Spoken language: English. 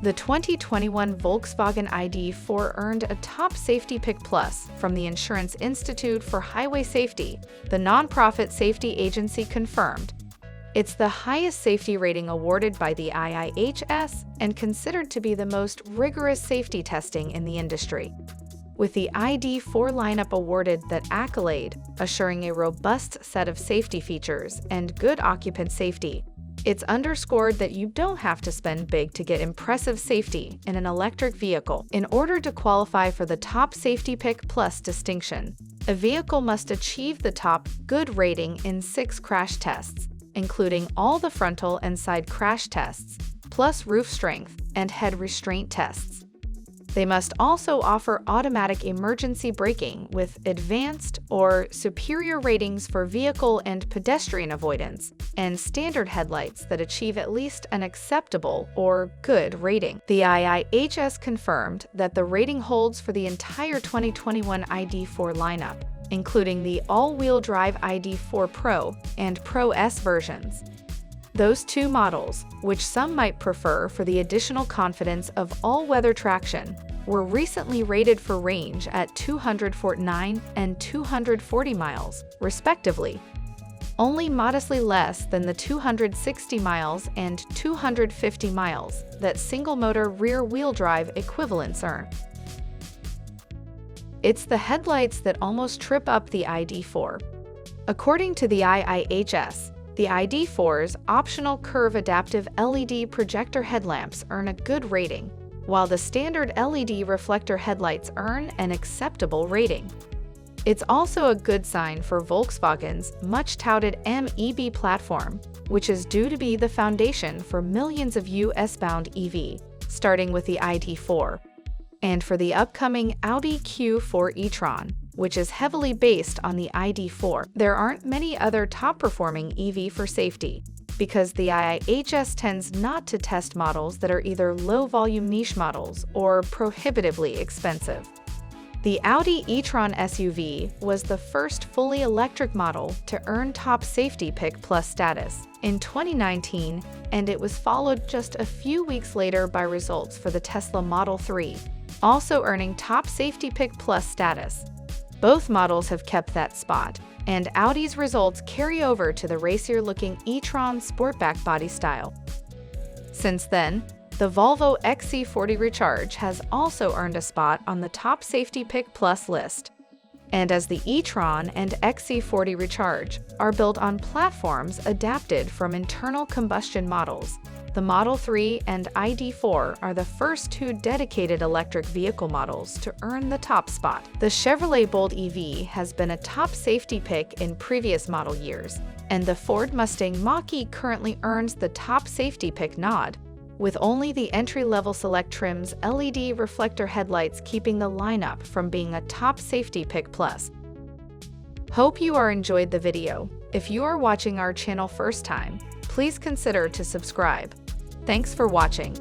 The 2021 Volkswagen ID.4 earned a Top Safety Pick Plus from the Insurance Institute for Highway Safety, the nonprofit safety agency confirmed. It's the highest safety rating awarded by the IIHS and considered to be the most rigorous safety testing in the industry. With the ID.4 lineup awarded that accolade, assuring a robust set of safety features and good occupant safety, it's underscored that you don't have to spend big to get impressive safety in an electric vehicle. In order to qualify for the Top Safety Pick Plus distinction, a vehicle must achieve the top good rating in 6 crash tests, including all the frontal and side crash tests, plus roof strength and head restraint tests. They must also offer automatic emergency braking with advanced or superior ratings for vehicle and pedestrian avoidance, and standard headlights that achieve at least an acceptable or good rating. The IIHS confirmed that the rating holds for the entire 2021 ID.4 lineup, including the all-wheel drive ID.4 Pro and Pro S versions. Those two models, which some might prefer for the additional confidence of all-weather traction, were recently rated for range at 249 and 240 miles, respectively, only modestly less than the 260 miles and 250 miles that single-motor rear-wheel drive equivalents earn. It's the headlights that almost trip up the ID.4. According to the IIHS, the ID.4's optional curve adaptive LED projector headlamps earn a good rating, while the standard LED reflector headlights earn an acceptable rating. It's also a good sign for Volkswagen's much-touted MEB platform, which is due to be the foundation for millions of US-bound EV, starting with the ID.4, and for the upcoming Audi Q4 e-tron, which is heavily based on the ID.4. There aren't many other top-performing EV for safety, because the IIHS tends not to test models that are either low-volume niche models or prohibitively expensive. The Audi e-tron SUV was the first fully electric model to earn Top Safety Pick Plus status in 2019, and it was followed just a few weeks later by results for the Tesla Model 3, also earning Top Safety Pick Plus status. Both models have kept that spot, and Audi's results carry over to the racier-looking e-tron Sportback body style. Since then, the Volvo XC40 Recharge has also earned a spot on the Top Safety Pick Plus list. And as the e-tron and XC40 Recharge are built on platforms adapted from internal combustion models, the Model 3 and ID.4 are the first two dedicated electric vehicle models to earn the top spot. The Chevrolet Bolt EV has been a top safety pick in previous model years, and the Ford Mustang Mach-E currently earns the top safety pick nod, with only the entry-level Select trim's LED reflector headlights keeping the lineup from being a top safety pick plus. Hope you enjoyed the video. If you are watching our channel first time, please consider to subscribe. Thanks for watching.